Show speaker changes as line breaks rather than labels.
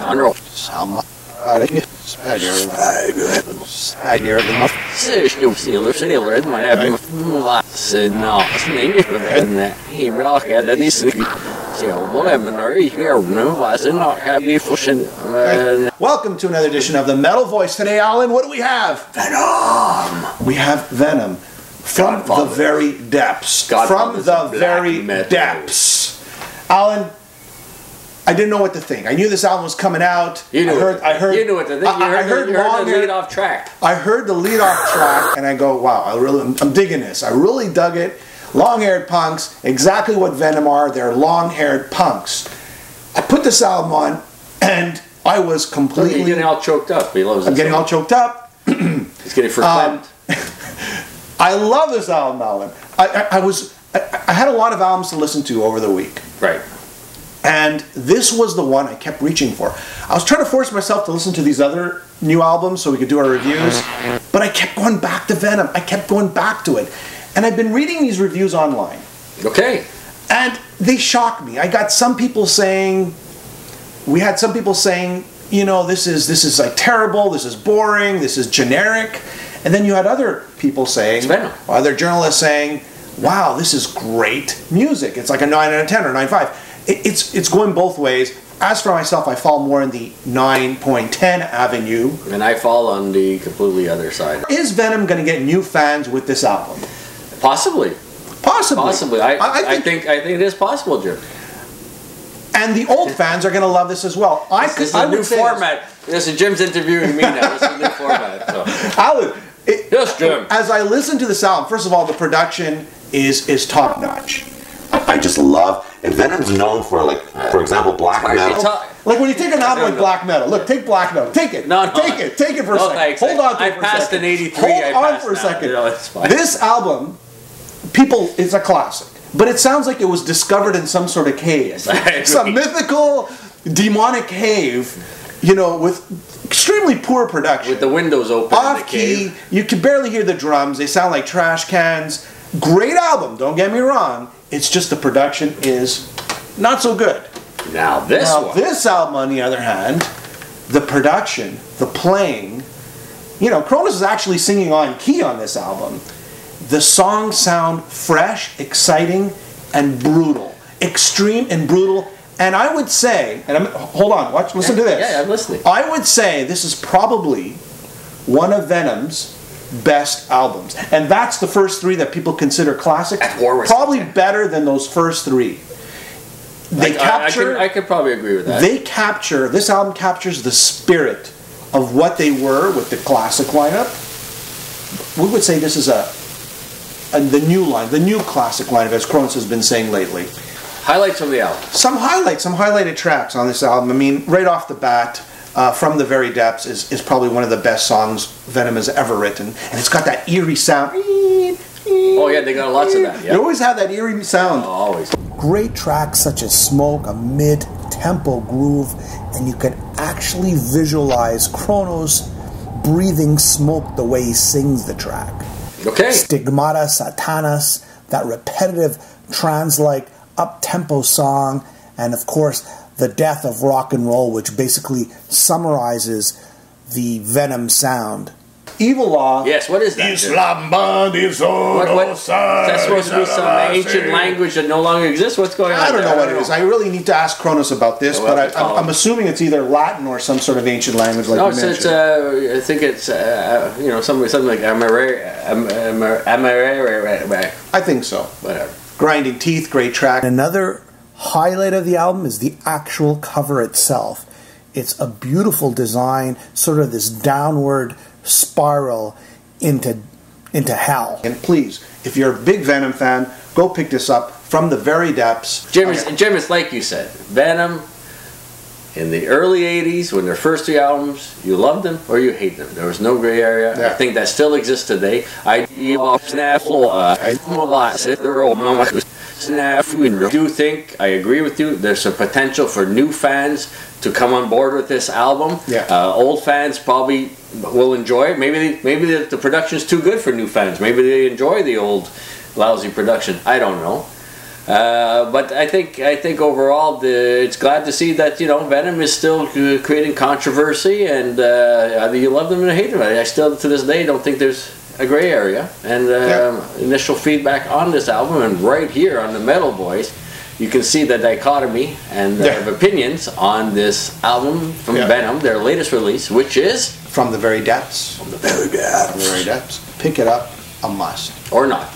Welcome to another edition of the Metal Voice. Today, Alan, what do we have?
Venom!
We have Venom. From the very depths. From the very depths. Alan, I didn't know what to think. I knew this album was coming out.
You knew
You knew
what to think. I heard the lead-off track.
I heard the lead-off track, and I go, wow, I'm digging this. I really dug it. Long-haired punks, exactly what Venom are. They're long-haired punks. I put this album on, and I was completely...
You're getting all choked up.
I'm getting all choked up.
He's getting verklempt.
I love this album, Alan. I had a lot of albums to listen to over the week.
Right.
And this was the one I kept reaching for. I was trying to force myself to listen to these other new albums so we could do our reviews, but I kept going back to Venom. I kept going back to it. And I've been reading these reviews online.
Okay.
And they shocked me. I got some people saying, you know, this is like terrible, this is boring, this is generic. And then you had other people saying, other journalists saying, wow, this is great music. It's like a 9 out of 10 or 9.5. It's going both ways. As for myself, I fall more in the 9.10 avenue. And
I fall on the completely other side.
Is Venom going to get new fans with this album?
Possibly.
Possibly.
Possibly. I think it is possible, Jim.
And the old fans are going to love this as well.
This is a new format. This is Jim's interviewing me now. This is a new format. So.
Alan,
yes, Jim.
As I listen to this album, first of all, the production is top notch.
I just love, and Venom's known for, like, for example, black metal.
Like when you take an album like black metal, look, take black metal, take it, take it for a second. Hold on to it for a second.
I passed an 83.
Hold on for a second. This album, it's a classic, but it sounds like it was discovered in some sort of cave, some mythical, demonic cave, you know, with extremely poor production.
With the windows open.
Off key, you can barely hear the drums. They sound like trash cans. Great album, don't get me wrong. It's just the production is not so good.
Now this
album, on the other hand, the production, the playing, you know, Kronos is actually singing on key on this album. The songs sound fresh, exciting, and brutal. Extreme and brutal. And I would say, hold on, listen to this.
Yeah, I'm listening.
I would say this is probably one of Venom's best albums. And that's the first three that people consider classics. Probably better than those first three.
I could probably agree with that.
This album captures the spirit of what they were with the classic lineup. We would say this is the new classic lineup, as Kronos has been saying lately.
Highlights from the album.
Some highlighted tracks on this album. I mean, right off the bat, From the Very Depths is probably one of the best songs Venom has ever written. And it's got that eerie sound.
Oh yeah, they got lots of that. Yep.
They always have that eerie sound.
Oh, always.
Great tracks such as Smoke, a mid-tempo groove, and you can actually visualize Kronos breathing smoke the way he sings the track.
Okay.
Stigmata Satanas, that repetitive trance-like up-tempo song, and of course the death of rock and roll, which basically summarizes the Venom sound.
Evil Law.
Yes, what is that? That's supposed to be some ancient language that no longer exists? What's going on?
I don't know what it is. I really need to ask Kronos about this, but I'm assuming it's either Latin or some sort of ancient language like you mentioned.
I think it's you know, something like Amarere.
I think so.
Whatever.
Grinding Teeth, great track.
Another highlight of the album is the actual cover itself. It's a beautiful design, sort of this downward spiral into hell.
And please, if you're a big Venom fan, go pick this up, From the Very Depths.
Jim, it's like you said, Venom, in the early 80s, when their first three albums, you loved them or you hate them. There was no gray area. Yeah. I think that still exists today. I do think, I agree with you, there's some potential for new fans to come on board with this album.
Yeah.
Old fans probably will enjoy it. Maybe the production's too good for new fans. Maybe they enjoy the old lousy production. I don't know. But I think overall it's glad to see that Venom is still creating controversy, and either you love them or hate them. I still to this day don't think there's a gray area. And initial feedback on this album, and right here on the Metal Boys, you can see the dichotomy and of opinions on this album from Venom, their latest release, which is
From the Very Depths.
From the Very Depths.
From the Very Depths. Pick it up, a must.
Or not.